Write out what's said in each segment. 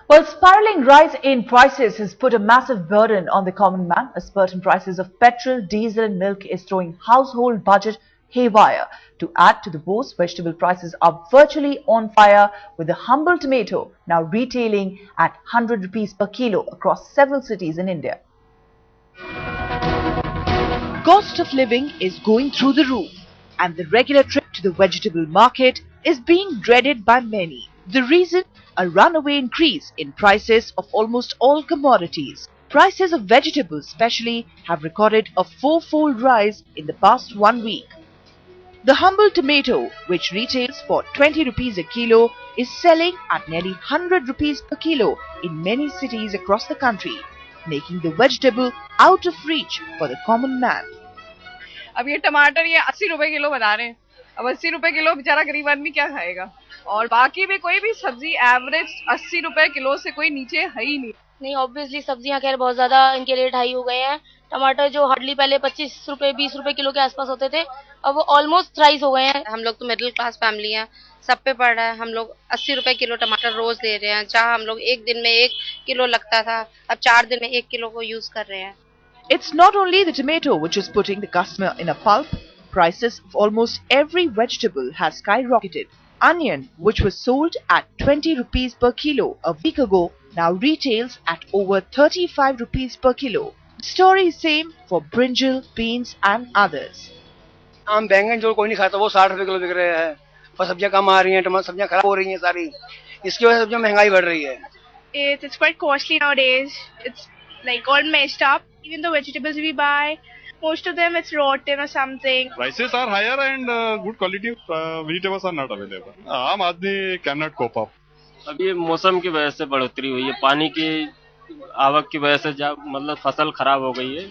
Well, spiraling rise in prices has put a massive burden on the common man. A spurt in prices of petrol, diesel and milk is throwing household budget haywire. To add to the woes, vegetable prices are virtually on fire, with the humble tomato now retailing at 100 rupees per kilo across several cities in India. Cost of living is going through the roof, and the regular trip to the vegetable market is being dreaded by many. The reason? A runaway increase in prices of almost all commodities. Prices of vegetables especially have recorded a fourfold rise in the past 1 week. The humble tomato, which retails for 20 rupees a kilo, is selling at nearly 100 rupees per kilo in many cities across the country, making the vegetable out of reach for the common man. अब ये टमाटर ये 80 रुपए kilo बता रहे हैं। अब 80 रुपए किलो बेचारा गरीब आदमी क्या खाएगा? और बाकी भी कोई भी सब्जी एवरेज 80 रुपए किलो से कोई नीचे है ही नहीं। ऑब्वियसली सब्जियां खैर बहुत ज्यादा इनके रेट हाई हो गए हैं। टमाटर जो हार्डली पहले 25 रुपए 20 रुपए किलो के आसपास होते थे, अब वो ऑलमोस्ट थ्राइस हो गए हैं। हम लोग तो मिडिल क्लास फैमिली हैं, सब पे पड़ रहा है। हम लोग 80 रुपए किलो टमाटर रोज ले रहे हैं, जहां हम लोग एक दिन में 1 किलो लगता था, अब 4 दिन में 1 किलो को यूज कर रहे हैं। It's not only the tomato which is putting the customer in a pulp. Prices of almost every vegetable has skyrocketed. Onion, which was sold at 20 rupees per kilo a week ago, now retails at over 35 rupees per kilo. The story is same for brinjal, beans and others. आम बैंगन जो कोई नहीं खाता वो 60 रुपए kilo बिक रहे हैं। और सब्जियां कम आ रही हैं, टमाटर सब्जियां खराब हो रही हैं सारी। इसकी वजह से सब्जियां महंगाई बढ़ रही है। It's quite costly nowadays. It's like all messed up. Even the vegetables we buy, most of them it's rotten or something. Prices are higher and good quality vegetables are not available. आम आदमी cannot cope up. अब ये मौसम की वजह से बढ़ोतरी हुई है, पानी की आवक की वजह से मतलब फसल खराब हो गई है।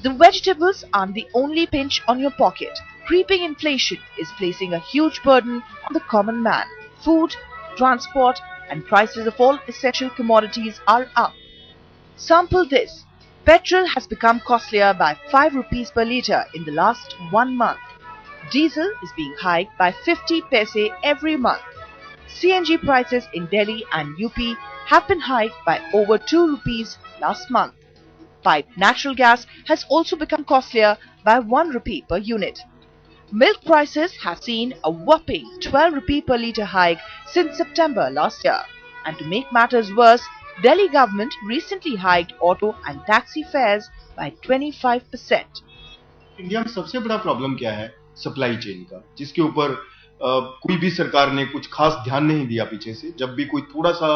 The vegetables aren't the only pinch on your pocket. Creeping inflation is placing a huge burden on the common man. Food, transport and prices of all essential commodities are up. Sample this. Petrol has become costlier by 5 rupees per litre in the last 1 month. Diesel is being hiked by 50 paise every month. CNG prices in Delhi and UP have been hiked by over 2 rupees last month. Piped natural gas has also become costlier by 1 rupee per unit. Milk prices have seen a whopping 12 rupee per litre hike since September last year. And to make matters worse, Delhi government recently hiked auto and taxi fares by 25%. India में सबसे बड़ा problem क्या है? Supply chain का, जिसके ऊपर कोई भी सरकार ने कुछ खास ध्यान नहीं दिया पीछे से। जब भी कोई थोड़ा सा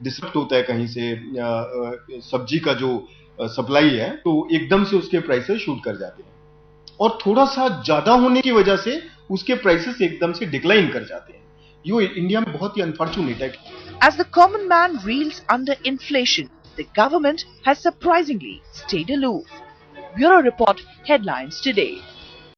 डिस्टर्ब होता है कहीं से सब्जी का जो सप्लाई है, तो एकदम से उसके प्राइसेस शूट कर जाते हैं, और थोड़ा सा ज्यादा होने की वजह से उसके प्राइसेस एकदम से डिक्लाइन कर जाते हैं। ये इंडिया में बहुत ही अनफॉर्चुनेट है। As the common man reels under inflation, the government has surprisingly stayed aloof. Bureau Report, Headlines Today.